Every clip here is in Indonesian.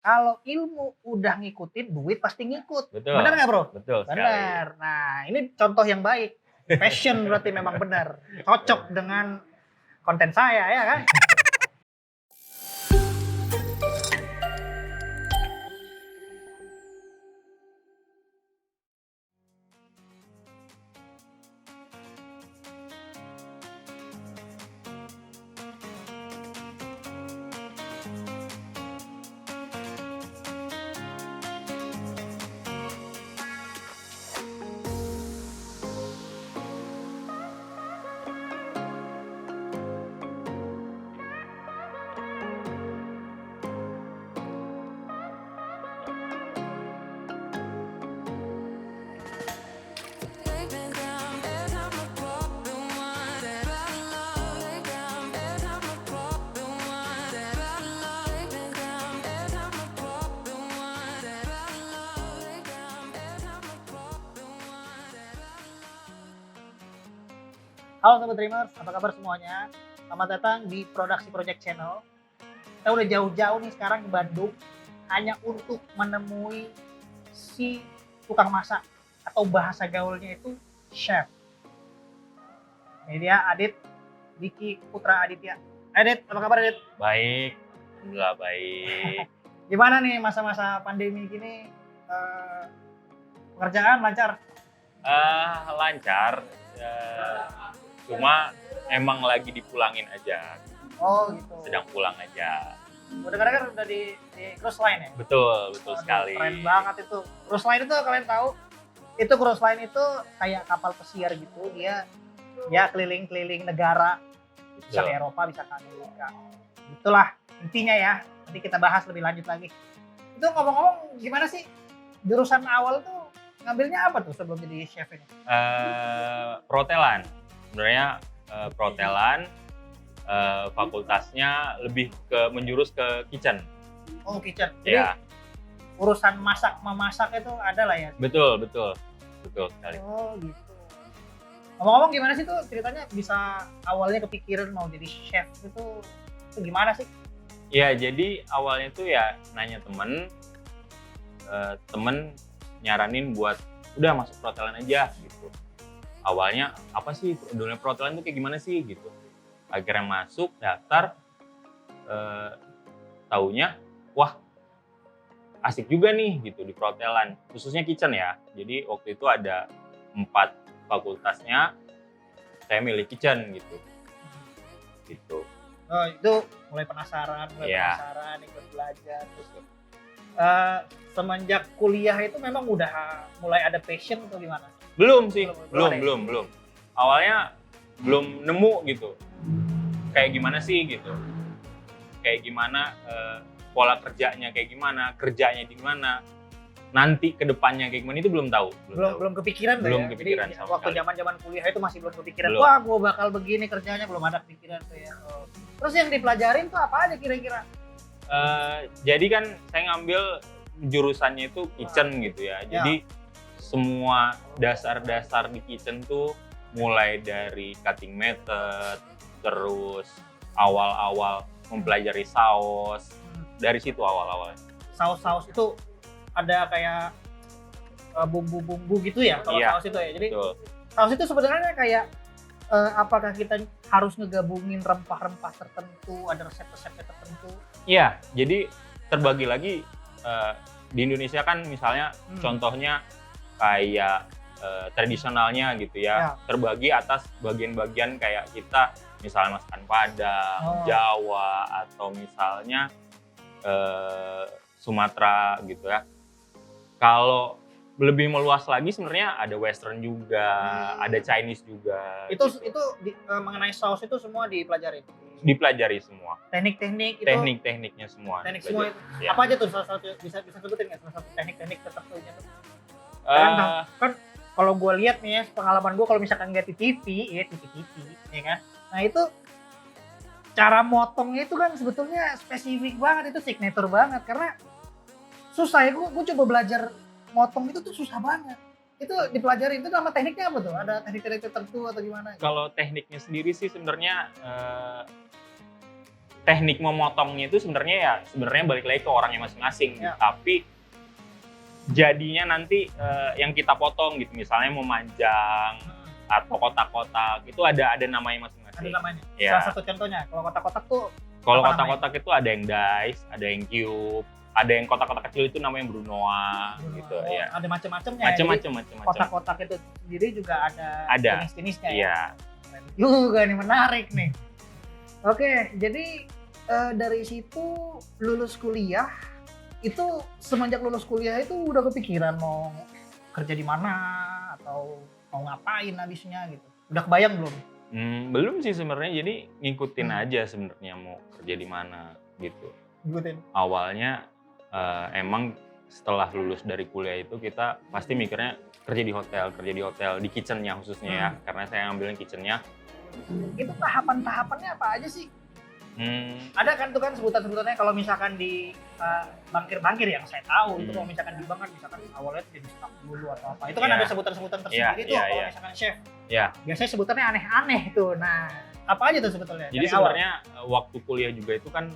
Kalau ilmu udah ngikutin, duit pasti ngikut. Betul. Bener nggak, Bro? Betul sekali. Bener. Nah, ini contoh yang baik. Passion berarti memang benar. Cocok dengan konten saya, ya kan? Halo Sobat Dreamers, apa kabar semuanya? Selamat datang di Produksi Project Channel. Kita udah jauh-jauh nih sekarang ke Bandung hanya untuk menemui si tukang masak atau bahasa gaulnya itu chef. Ini dia Adit, Diki Putra Aditya. Adit, apa kabar Adit? Baik, alhamdulillah baik. Gimana nih masa-masa pandemi gini? Pekerjaan lancar? Lancar, cuma emang lagi dipulangin aja. Oh gitu. Sedang pulang aja. Udah kadang udah di cruise line ya? Betul sekali. Keren banget itu. Cruise line itu kalian tahu? Itu cruise line itu kayak kapal pesiar gitu. Dia keliling-keliling negara. Bisa ke Eropa, bisa ke Amerika. Itulah intinya ya. Nanti kita bahas lebih lanjut lagi. Itu ngomong-ngomong gimana sih? Jurusan awal tuh ngambilnya apa tuh sebelum jadi chef ini? Perhotelan. Sebenarnya perhotelan, fakultasnya lebih ke menjurus ke kitchen. Oh, kitchen. Jadi Ya, urusan memasak itu ada lah ya? betul sekali. Oh gitu. Ngomong-ngomong gimana sih tuh ceritanya bisa awalnya kepikiran mau jadi chef itu gimana sih? Ya, jadi awalnya tuh ya nanya temen nyaranin buat udah masuk perhotelan aja gitu. Awalnya apa sih dunia perhotelan tuh kayak gimana sih gitu. Akhirnya masuk daftar, taunya wah asik juga nih gitu di perhotelan, khususnya kitchen ya. Jadi waktu itu ada 4 fakultasnya, saya milih kitchen gitu. Oh, itu mulai penasaran ikut belajar terus semenjak kuliah itu memang udah mulai ada passion atau gimana? Belum sih, Belum. belum. Awalnya belum nemu gitu. Kayak gimana sih gitu. Kayak gimana pola kerjanya kayak gimana, kerjanya di mana. Nanti ke depannya kayak gimana itu belum tahu. Belum kepikiran Belum ya. kepikiran Jadi sama waktu sekali. zaman-zaman kuliah itu masih belum kepikiran. Belum. Wah, gua bakal begini kerjanya, belum ada pikiran tuh ya. Oh. Terus yang dipelajarin tuh apa aja kira-kira? Jadi kan saya ngambil jurusannya itu kitchen gitu ya. Jadi semua dasar-dasar di kitchen tuh mulai dari cutting method, terus awal-awal mempelajari saus, dari situ awal-awalnya. Saus-saus itu ada kayak bumbu-bumbu gitu ya kalau Iya, saus itu ya. Jadi betul. saus itu sebenarnya kayak apakah kita harus ngegabungin rempah-rempah tertentu, ada resep-resepnya tertentu? Iya, jadi terbagi lagi di Indonesia kan misalnya contohnya kayak tradisionalnya gitu ya, terbagi atas bagian-bagian kayak kita misalnya masakan Padang, Jawa, atau misalnya Sumatera gitu ya. Kalau lebih meluas lagi sebenarnya ada Western juga, ada Chinese juga. Itu gitu. mengenai saus itu semua dipelajari? Dipelajari semua. Teknik-teknik itu? Teknik-tekniknya semua. Teknik semua itu? Ya. Apa aja tuh salah satu, bisa sebutin nggak salah satu teknik-teknik tertentunya tuh? Kan kalau gue lihat nih ya, pengalaman gue kalau misalkan nggak di TV, ya kan. Nah itu cara motongnya itu kan sebetulnya spesifik banget, itu signature banget karena susah ya. Gue coba belajar motong itu tuh susah banget. Itu dipelajari, itu nama tekniknya apa tuh? Ada teknik-teknik tertentu atau gimana? Kalau tekniknya sendiri sih sebenarnya teknik memotongnya itu sebenarnya balik lagi ke orangnya masing-masing. Ya. Tapi jadinya nanti yang kita potong gitu, misalnya mau manjang atau kotak-kotak itu ada namanya masing-masing. Ada namanya. Ya. Salah satu contohnya, kalau kotak-kotak tuh Kalau apa kotak-kotak itu ada yang dice, ada yang cube, ada yang kotak-kotak kecil itu namanya Brunoa gitu ya. Ada macam-macamnya. Macam-macam. Kotak-kotak itu sendiri juga ada jenis-jenisnya. Iya. Keren juga nih, menarik nih. Oke, jadi dari situ lulus kuliah itu, semenjak lulus kuliah itu udah kepikiran mau kerja di mana atau mau ngapain habisnya gitu. Udah kebayang belum? Belum sih sebenarnya, jadi ngikutin aja sebenarnya mau kerja di mana gitu. Ngikutin. Awalnya emang setelah lulus dari kuliah itu kita pasti mikirnya kerja di hotel, di kitchennya khususnya ya, karena saya ngambilin kitchennya. Itu tahapan-tahapannya apa aja sih? Ada kan tuh kan sebutan-sebutannya, kalau misalkan di bangkir-bangkir yang saya tahu itu kalau misalkan di bank kan misalkan awalnya jadi staff dulu atau apa. Itu kan ada sebutan-sebutan tersendiri tuh kalau misalkan chef. Iya. Biasanya sebutannya aneh-aneh tuh. Nah, apa aja tuh sebetulnya? Jadi sebenarnya waktu kuliah juga itu kan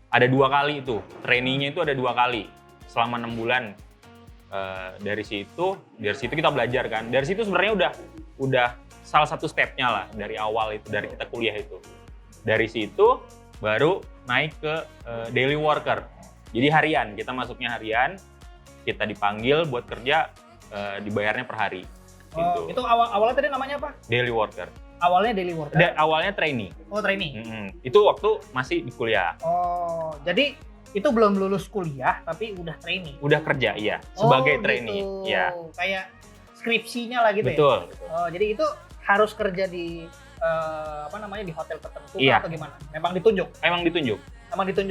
ada 2 kali itu. Trainingnya itu ada 2 kali selama 6 bulan. Dari situ kita belajar kan. Dari situ sebenarnya udah salah satu stepnya lah dari awal itu, dari kita kuliah itu. Dari situ baru naik ke daily worker. Jadi harian, kita masuknya harian, kita dipanggil buat kerja, dibayarnya per hari. Gitu. Itu awalnya tadi namanya apa? Daily worker. Awalnya daily worker? Awalnya trainee. Oh, trainee. Itu waktu masih di kuliah. Oh, jadi itu belum lulus kuliah tapi udah trainee? Udah kerja, iya. Sebagai trainee. Gitu. Iya. Kayak skripsinya lah gitu. Betul. Ya? Oh, jadi itu harus kerja di di hotel tertentu atau gimana? Memang ditunjuk? Emang ditunjuk.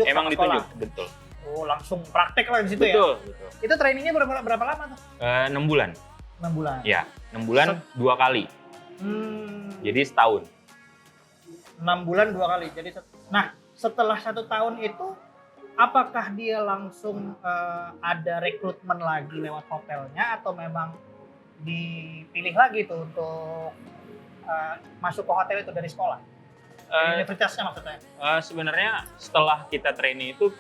Emang ditunjuk, betul. Oh, langsung praktek lah di situ betul, ya? Betul. Itu trainingnya berapa lama tuh? 6 bulan. 6 bulan? Iya, 6 bulan 2 kali. Jadi setahun. 6 bulan 2 kali. Jadi nah, setelah 1 tahun itu apakah dia langsung ada rekrutmen lagi lewat hotelnya atau memang dipilih lagi tuh untuk masuk ke hotel itu dari sekolah? Universitasnya maksudnya? Sebenarnya setelah kita training itu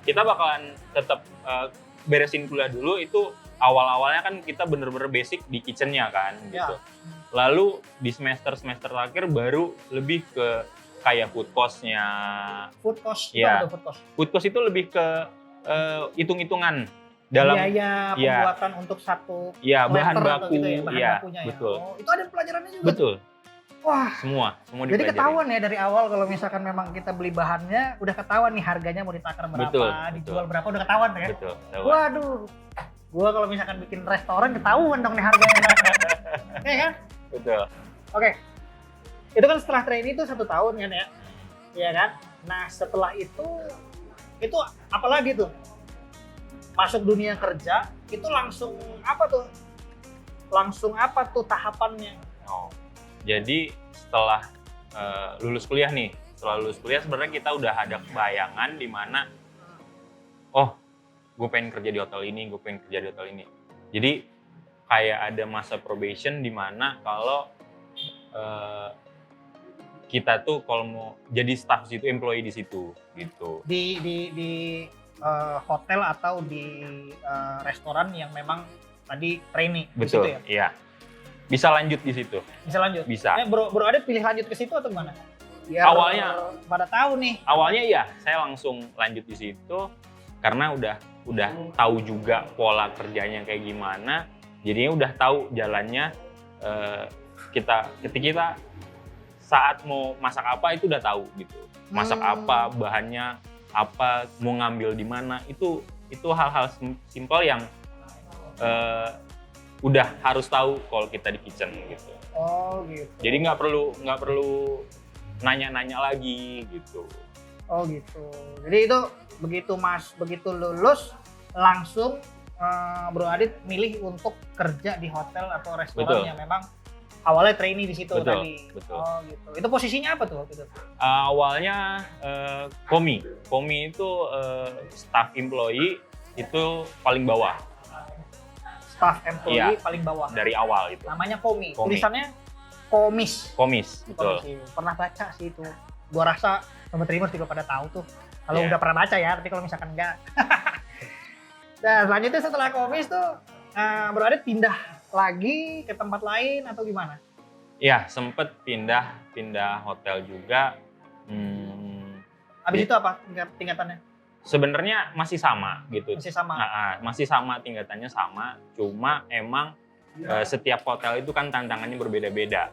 kita bakalan tetap beresin kuliah dulu. Itu awal-awalnya kan kita bener-bener basic di kitchennya kan gitu. Lalu di semester terakhir baru lebih ke kayak food cost-nya. Food cost? Ya. Food cost? Food cost itu lebih ke hitung-hitungan dalam biaya pembuatan untuk satu bahan baku gitu ya, bahan bakunya betul. Ya. Oh, itu ada pelajarannya juga? Betul. Wah, semua jadi ketahuan ya dari awal kalau misalkan memang kita beli bahannya udah ketahuan nih harganya mau ditakar berapa, dijual berapa udah ketahuan ya. Betul. Waduh, gua kalau misalkan bikin restoran ketahuan dong nih harganya. Ya kan? Betul. Oke. Itu kan setelah trainee itu 1 tahun kan ya? Iya kan? Nah setelah itu apa lagi tuh? Masuk dunia kerja itu langsung apa tuh? Tahapannya? Oh. Jadi setelah lulus kuliah nih, sebenarnya kita udah ada bayangan di mana gue pengen kerja di hotel ini, Jadi kayak ada masa probation di mana kalau kita tuh kalau mau jadi staff di situ, employee di situ gitu. Di hotel atau di restoran yang memang tadi trainee di situ ya? Iya. Bisa lanjut di situ. Bisa lanjut? Bisa. Bro Adit pilih lanjut ke situ atau gimana? Ya, awalnya pada tahu nih. Awalnya iya, saya langsung lanjut di situ karena udah tahu juga pola kerjanya kayak gimana. Jadinya udah tahu jalannya. Ketika kita saat mau masak apa itu udah tahu gitu. Masak apa, bahannya apa, mau ngambil di mana, itu hal-hal simpel yang udah harus tahu kalau kita di kitchen gitu. Oh gitu. Jadi nggak perlu nanya-nanya lagi gitu. Oh gitu. Jadi itu begitu lulus langsung Bro Adit milih untuk kerja di hotel atau restoran yang memang awalnya trainee di situ tadi. Betul. Oh gitu. Itu posisinya apa tuh waktu itu? Awalnya komi itu staff employee itu paling bawah. Staff employee paling bawah. Dari awal itu. Namanya komi. Tulisannya Komis. Komis, betul. Komis, iya. Pernah baca sih itu. Gua rasa Sobat Dreamers juga pada tahu tuh. Kalau Iya. udah pernah baca ya, tapi kalau misalkan enggak. Nah, selanjutnya setelah Komis tuh Bro Adit pindah lagi ke tempat lain atau gimana? Iya, sempet pindah hotel juga. Habis itu apa tingkatannya? Sebenarnya masih sama gitu. Masih sama. Masih sama, tingkatannya sama. Cuma emang setiap hotel itu kan tantangannya berbeda-beda.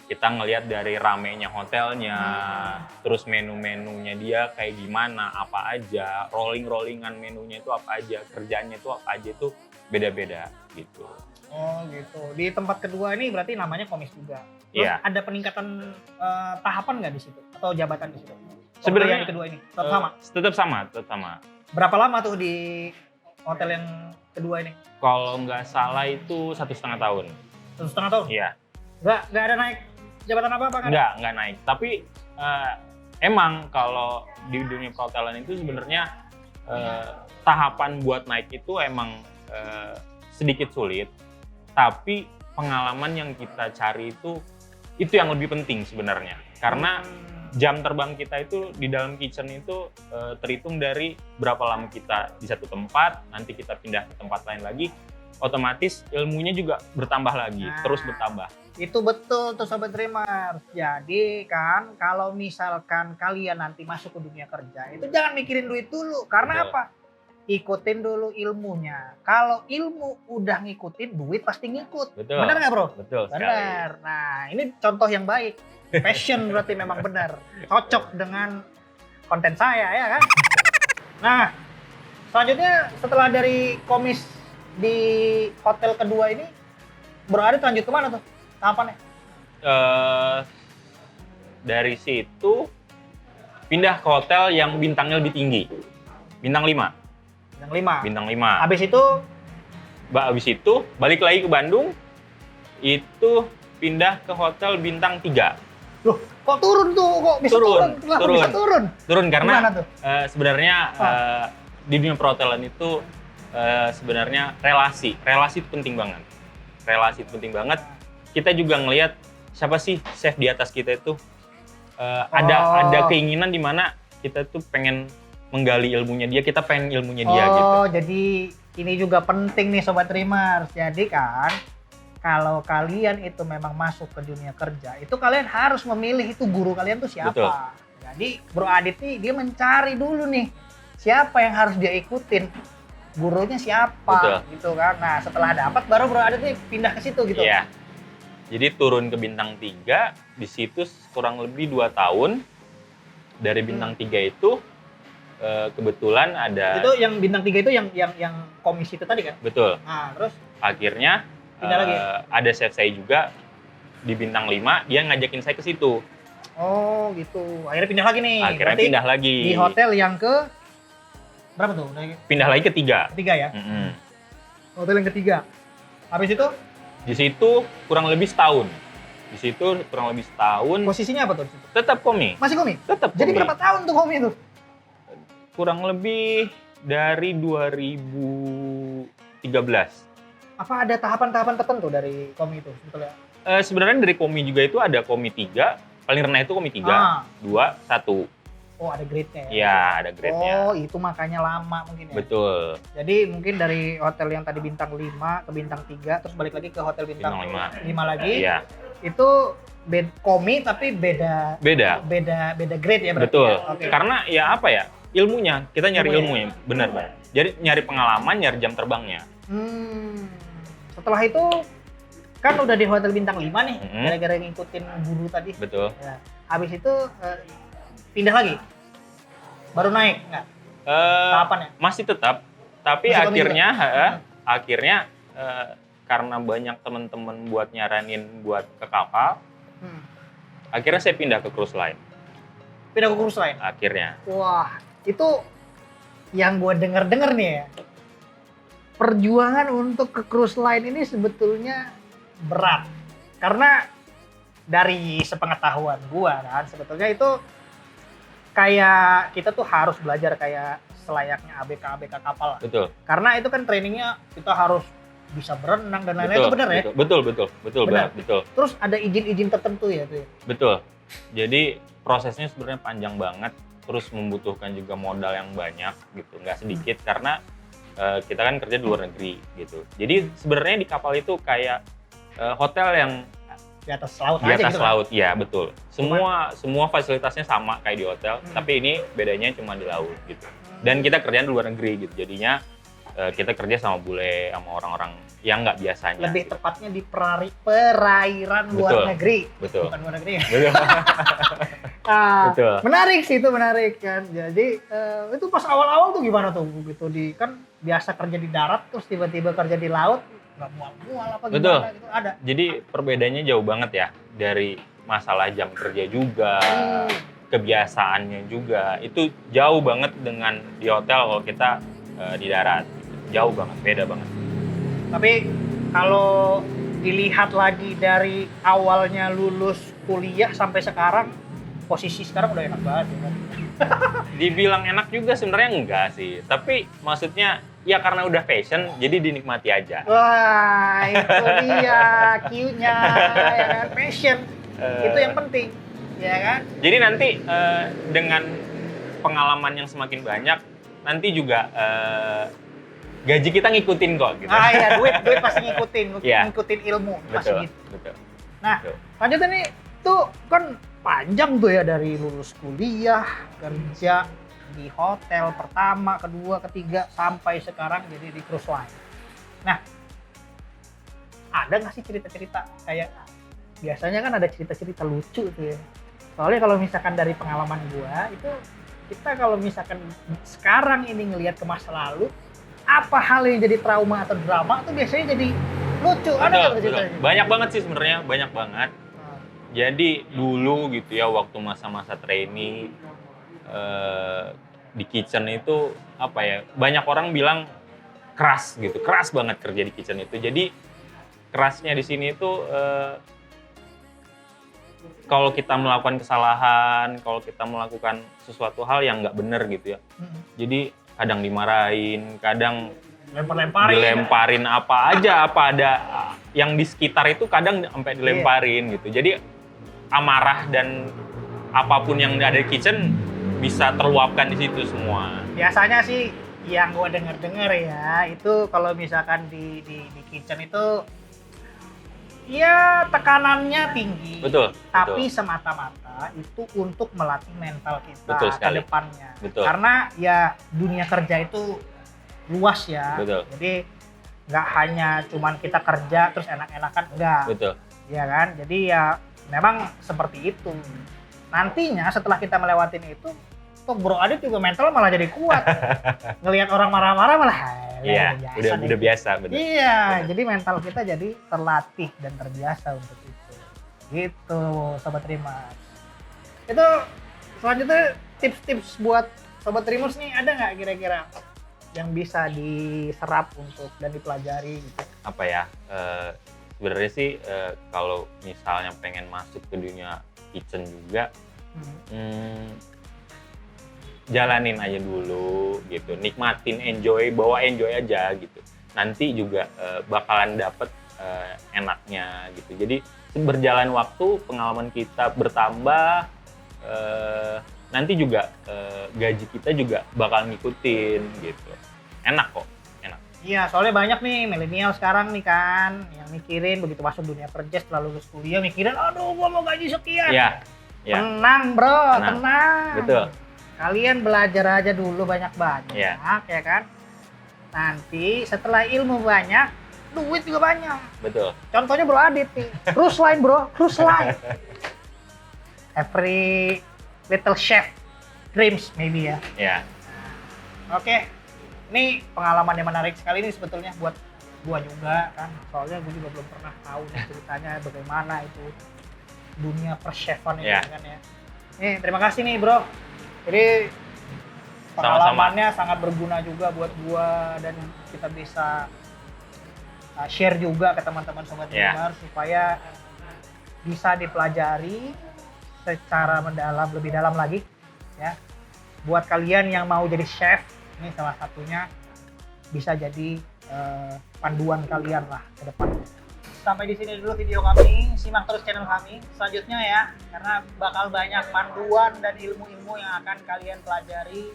Kita ngelihat dari ramenya hotelnya, terus menu-menunya dia kayak gimana, apa aja, rollingan menunya itu apa aja, kerjaannya itu apa aja, itu beda-beda gitu. Oh gitu. Di tempat kedua ini berarti namanya Komis juga. Terus Iya. ada peningkatan tahapan nggak di situ atau jabatan di situ? Sebenarnya yang kedua ini tetap sama. Tetap sama. Berapa lama tuh di hotel yang kedua ini? Kalau nggak salah itu 1,5 tahun. 1,5 tahun? Iya. Nggak ada naik jabatan apa kan? Nggak naik. Tapi emang kalau di dunia perhotelan itu sebenarnya tahapan buat naik itu emang sedikit sulit. Tapi pengalaman yang kita cari itu yang lebih penting sebenarnya. Karena jam terbang kita itu di dalam kitchen itu terhitung dari berapa lama kita di satu tempat, nanti kita pindah ke tempat lain lagi, otomatis ilmunya juga bertambah lagi, terus bertambah. Itu betul tuh Sobat Dreamers. Jadi kan kalau misalkan kalian nanti masuk ke dunia kerja, itu jangan mikirin duit dulu. Karena Betul. apa? Ikutin dulu ilmunya. Kalau ilmu udah ngikutin, duit pasti ngikut. Betul. Benar nggak bro? Betul sekali. Benar. Nah ini contoh yang baik. Passion berarti memang benar. Cocok dengan konten saya ya kan? Nah selanjutnya setelah dari Komis di hotel kedua ini, Bro Adit lanjut kemana tuh? Tahapannya? Dari situ pindah ke hotel yang bintangnya lebih tinggi. Bintang 5. Yang 5. Bintang 5. Habis itu Balik lagi ke Bandung. Itu pindah ke hotel bintang 3. loh, kok turun tuh? Kok bisa turun? Kenapa bisa turun? Turun karena Gimana tuh? sebenarnya di dunia perhotelan itu sebenarnya relasi itu penting banget. Relasi itu penting banget. Kita juga ngelihat siapa sih chef di atas kita itu, ada keinginan di mana kita tuh pengen menggali ilmunya dia, kita pengen ilmunya dia gitu. Oh, jadi ini juga penting nih Sobat Dreamers. Jadi kan kalau kalian itu memang masuk ke dunia kerja, itu kalian harus memilih itu guru kalian tuh siapa. Betul. Jadi Bro Adit nih dia mencari dulu nih siapa yang harus dia ikutin. Gurunya siapa. Betul. Gitu kan. Nah, setelah dapat baru Bro Adit nih pindah ke situ gitu. Iya. Jadi turun ke bintang 3, di situ kurang lebih 2 tahun. Dari bintang 3 itu kebetulan ada. Itu yang bintang 3 itu yang komisi itu tadi kan? Betul. Nah, terus Akhirnya pindah lagi. ada chef saya juga di bintang 5, dia ngajakin saya ke situ. Oh, gitu. Akhirnya pindah lagi nih. Akhirnya Berarti pindah lagi. di hotel yang ke berapa tuh? Pindah lagi ke 3. Ketiga ya? Hotel yang ketiga. Habis itu Di situ kurang lebih setahun. posisinya apa tuh? di situ? Tetap komi. Masih komi? Tetap Jadi komi. berapa tahun tuh komi itu? Kurang lebih dari 2013. Apa ada tahapan-tahapan tertentu dari komi itu sebetulnya? Sebenarnya dari komi juga itu ada komi 3, paling rendah itu komi 3, 2, 1. Oh, ada grade-nya ya? Iya, ada grade-nya. Oh, itu makanya lama mungkin ya? Betul. Jadi mungkin dari hotel yang tadi bintang 5 ke bintang 3, terus balik lagi ke hotel bintang 5 lagi. Iya. Itu komi tapi beda grade ya berarti? Betul. Ya? Oke. Karena ya apa ya, ilmunya, kita nyari Ilmunya. ilmunya, benar. Jadi nyari pengalaman, nyari jam terbangnya. Setelah itu kan udah di hotel bintang 5 nih, Mm-hmm. gara-gara ngikutin guru tadi. Betul. Ya. Habis itu pindah lagi, baru naik nggak? Tahapannya? Masih tetap, tapi Masih komi akhirnya karena banyak teman-teman buat nyaranin buat ke kapal, akhirnya saya pindah ke cruise line. Pindah ke cruise line? Akhirnya. Wah, itu yang gue denger nih ya. Perjuangan untuk ke cruise line ini sebetulnya berat. Karena dari sepengetahuan gue kan, sebetulnya itu kayak kita tuh harus belajar kayak selayaknya ABK kapal. Betul. Karena itu kan trainingnya kita harus bisa berenang dan lain-lain, itu benar ya? Betul Benar. banget, betul. Terus ada izin-izin tertentu ya tuh ya? Betul. Jadi prosesnya sebenarnya panjang banget, terus membutuhkan juga modal yang banyak gitu, nggak sedikit karena kita kan kerja di luar negeri gitu. Jadi sebenarnya di kapal itu kayak hotel yang Di atas laut di aja atas gitu. laut, ya betul. Semua fasilitasnya sama kayak di hotel, tapi ini bedanya cuma di laut gitu. Dan kita kerjaan di luar negeri gitu, jadinya kita kerja sama bule, sama orang-orang yang nggak biasanya. Lebih gitu. tepatnya di perairan luar Betul. negeri. Betul. Bukan luar negeri ya? Betul. Betul. Menarik sih itu, menarik kan. Jadi itu pas awal-awal tuh gimana tuh gitu, di kan biasa kerja di darat terus tiba-tiba kerja di laut, nggak mual-mual apa gimana Betul. gitu, ada. Jadi perbedaannya jauh banget ya, dari masalah jam kerja juga, kebiasaannya juga, itu jauh banget dengan di hotel kalau kita di darat. Jauh banget, beda banget. Tapi kalau dilihat lagi dari awalnya lulus kuliah sampai sekarang, posisi sekarang udah enak banget ya kan? Dibilang enak juga sebenarnya enggak sih, tapi maksudnya ya karena udah passion, jadi dinikmati aja. Wah, itu dia Q-nya, ya kan? Passion. Itu yang penting, ya kan? Jadi nanti dengan pengalaman yang semakin banyak, nanti juga gaji kita ngikutin kok gitu. Ah ya, duit pasti ngikutin, Iya. ngikutin ilmu pasti Betul, gitu. betul. Nah, Betul. lanjutnya nih, tuh kan panjang tuh ya dari lulus kuliah, kerja di hotel pertama, kedua, ketiga, sampai sekarang jadi di cruise line. Nah, ada nggak sih cerita-cerita kayak biasanya kan ada cerita-cerita lucu tuh ya. Soalnya kalau misalkan dari pengalaman gua itu, kita kalau misalkan sekarang ini ngelihat ke masa lalu, apa hal yang jadi trauma atau drama tuh biasanya jadi lucu. Ada nggak Betul. ceritanya? Banyak banget sih sebenarnya, banyak banget. Jadi dulu gitu ya, waktu masa-masa trainee di kitchen itu apa ya, banyak orang bilang keras gitu, keras banget kerja di kitchen itu. Jadi kerasnya di sini itu kalau kita melakukan kesalahan, kalau kita melakukan sesuatu hal yang nggak benar gitu ya. Jadi kadang dimarahin, kadang dilemparin apa aja, apa ada yang di sekitar itu kadang sampai dilemparin gitu. Jadi amarah dan apapun yang ada di kitchen bisa terluapkan di situ semua. Biasanya sih yang gue denger ya, itu kalau misalkan di kitchen itu ya tekanannya tinggi. Betul. Tapi semata-mata itu untuk melatih mental kita Betul ke sekali. depannya. Betul. Karena ya dunia kerja itu luas ya. Betul. Jadi nggak hanya cuman kita kerja terus enak-enakan, enggak. Betul. Ya kan? Jadi ya memang seperti itu. Nantinya setelah kita melewatin itu, tuh Bro Adit juga mental malah jadi kuat. Ngelihat orang marah-marah malah Iya, udah biasa, betul. Iya, jadi mental kita jadi terlatih dan terbiasa untuk itu. Gitu, Sobat Rimers. Itu selanjutnya tips-tips buat Sobat Rimers nih, ada nggak kira-kira yang bisa diserap untuk dan dipelajari gitu? Apa ya, sebenarnya sih kalau misalnya pengen masuk ke dunia kitchen juga, jalanin aja dulu gitu, nikmatin, bawa enjoy aja gitu. Nanti juga bakalan dapet enaknya gitu. Jadi berjalan waktu, pengalaman kita bertambah, nanti juga gaji kita juga bakal ngikutin gitu. Enak kok, enak. Iya, soalnya banyak nih milenial sekarang nih kan yang mikirin begitu masuk dunia kerja setelah lulus kuliah, mikirin aduh gua mau gaji sekian. Iya. Tenang bro, tenang. Betul. Kalian belajar aja dulu banyak-banyak, ya kan? Nanti setelah ilmu banyak, duit juga banyak. Betul. Contohnya Bro Adit nih, cruise line bro, cruise line. Every little chef dreams maybe ya. Ya. Oke, ini pengalaman yang menarik sekali nih sebetulnya buat gua juga kan. Soalnya gua juga belum pernah tahu nih ceritanya bagaimana itu dunia perchefan itu kan ya. Nih, terima kasih nih bro. Jadi pengalamannya sangat berguna juga buat gua dan kita bisa share juga ke teman-teman Sobat Rimers supaya bisa dipelajari secara mendalam, lebih dalam lagi ya. Buat kalian yang mau jadi chef, ini salah satunya bisa jadi panduan kalian lah ke depan. Sampai di sini dulu video kami, simak terus channel kami selanjutnya ya, karena bakal banyak panduan dan ilmu-ilmu yang akan kalian pelajari,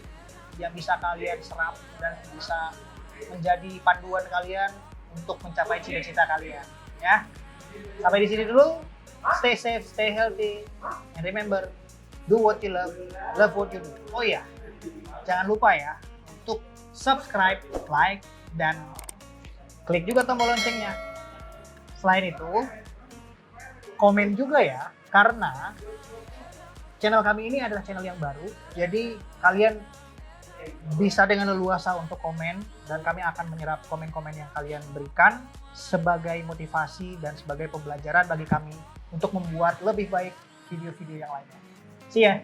yang bisa kalian serap dan bisa menjadi panduan kalian untuk mencapai cita-cita kalian ya. Sampai di sini dulu, stay safe, stay healthy, and remember, do what you love what you do. Oh iya, jangan lupa ya untuk subscribe, like, dan klik juga tombol loncengnya. Selain itu, komen juga ya, karena channel kami ini adalah channel yang baru, jadi kalian bisa dengan leluasa untuk komen, dan kami akan menyerap komen-komen yang kalian berikan sebagai motivasi dan sebagai pembelajaran bagi kami untuk membuat lebih baik video-video yang lainnya. See ya!